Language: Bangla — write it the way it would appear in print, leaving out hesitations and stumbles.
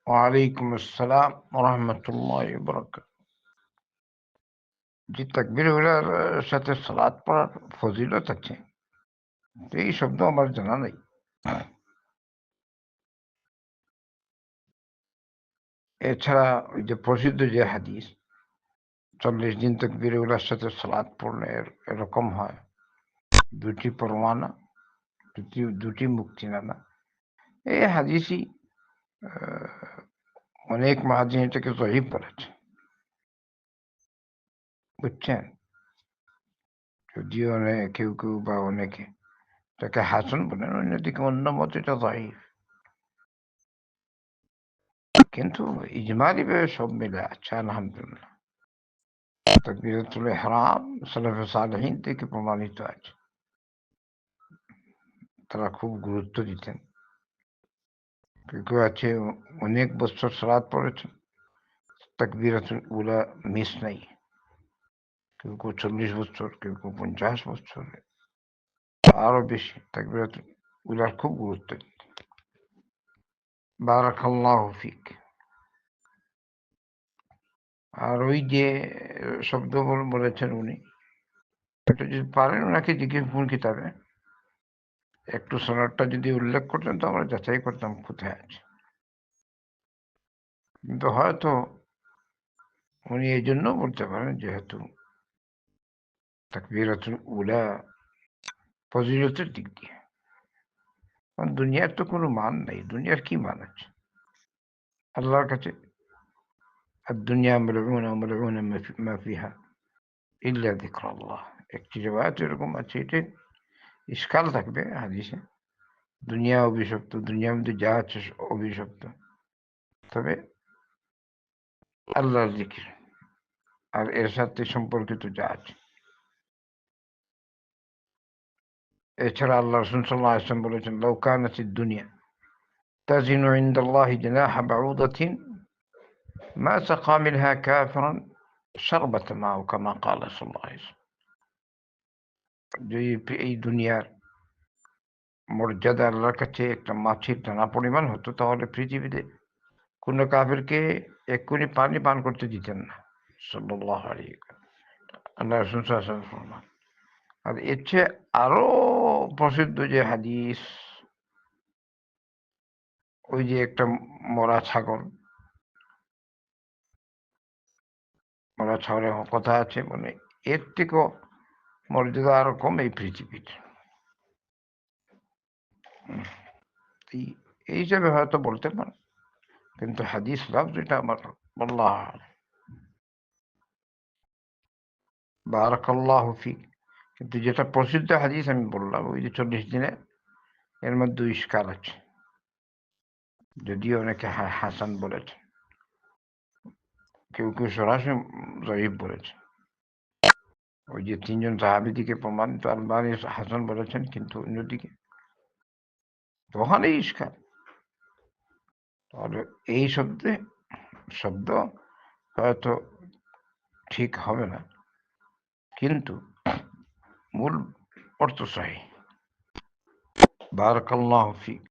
ওয়ালাইকুম আসসালাম ওরহমতুল্লাহ বরকাত। জি, তাকবীরুল্লাহর সাথে সালাত পড়ার ফজিলত আছে, এই শব্দ আমার জানা নেই। এছাড়া ওই যে প্রসিদ্ধ যে হাদিস 40 দিন তাকবীরুল্লাহর সাথে সালাত পড়লে এরকম হয়, দুটি পরমানা, দুটি মুক্তিনামা। এই হাদিসই অনেক মাহাদিন এটাকে জয়ীফ বলেছে, বুঝছেন। যদিও কেউ কেউ বা অনেকে এটাকে হাসান বলেন, অন্যদিকে অন্য মত এটা জয়ীফ। কিন্তু ইজমালি ভাবে সব মিলে আছে আলহামদুলিল্লাহ। তাকবীরাতুল ইহরাম সালাফে সালেহীন থেকে প্রমাণিত আছে, তারা খুব গুরুত্ব দিতেন। কেউ কেউ আছে অনেক বছর সালাত পড়েছেন, তাকবীরাতুল উলা মিস নাই। কেউ কেউ 40 বছর, কেউ কেউ 50 বছর, আরো বেশি তাকবীরাতুল উলার খুব গুরুত্ব দিতেন। বারাকাল্লাহু ফিক। আর ওই যে শব্দ বলেছেন উনি, এটা যদি পারেন ওনাকে জিজ্ঞেস কোন কিতাবে একটু সনদটা যদি উল্লেখ করতেন তো আমরা যাচাই করতাম কোথায় আছে। কিন্তু হয়তো উনি এই জন্য বলতে পারেন যেহেতু তাকবীরাতুল উলা ফজিলতের দিক দিয়ে, কারণ দুনিয়ার তো কোনো মান নেই, দুনিয়ার কি মান আছে আল্লাহর কাছে? আর দুনিয়া মালউনা মালউনা মা ফিহা ইল্লা যিকরাল্লাহ। একটি রিওয়ায়াত এরকম আছে, এটা ইশকাল থাকবে হাদিসে, দুনিয়া অভিশপ্ত, দুনিয়ার মধ্যে যা আছে অভিশপ্ত, তবে আল্লাহর জিকির আর এর সাথে সম্পর্কিত যা আছে। এছাড়া আল্লাহ রাসূল সাল্লাল্লাহু আলাইহি ওয়াসাল্লাম বলেছেন, লাউ কানাতিদ দুনিয়া তাজিনু ইনদাল্লাহি জানাহা বাউদাতিন মা সাকা মিনহা কাফিরান শারবাত মা, ও কামা ক্বালা সাল্লাল্লাহু আলাইহি ওয়াসাল্লাম। যদি এই দুনিয়ার মর্যাদা আল্লাহর কাছে একটা মাছির দানা পরিমাণ হতো, তাহলে পৃথিবীতে কোনো কাফিরকে এক্ষুনি পানি পান করতে দিতেন না। সাল্লাল্লাহু আলাইহি ওয়াসাল্লাম, আল্লাহ রাসূল সাল্লাল্লাহু আলাইহি ওয়াসাল্লাম ফরমান। আর এর চেয়ে আরো প্রসিদ্ধ যে হাদিস, ওই যে একটা মরা ছাগল, মরা ছাগলের কথা আছে, মানে এর থেকেও মর্যাদা আরো কম এই পৃথিবীর। এই হিসেবে হয়তো বলতে পারেন, কিন্তু হাদিস লাভ যেটা আমার আল্লাহ বারাকাল্লাহু ফিক। কিন্তু যেটা প্রসিদ্ধ হাদিস আমি বললাম ওই যে 40 দিনে, এর মধ্যে ইশকাল আছে, যদিও অনেকে হাসান বলেছে, কেউ কেউ সরাসরি জয়ীফ বলেছে। ওই যে 3জন সাহাবীদিকে প্রমাণিত আলবানী হাসান বলেছেন, কিন্তু অন্যদিকে তো ওখানেই ইশকাল। তাহলে এই শব্দ হয়তো ঠিক হবে না, কিন্তু মূল অর্থ সহিহ। বারাকাল্লাহু ফিক।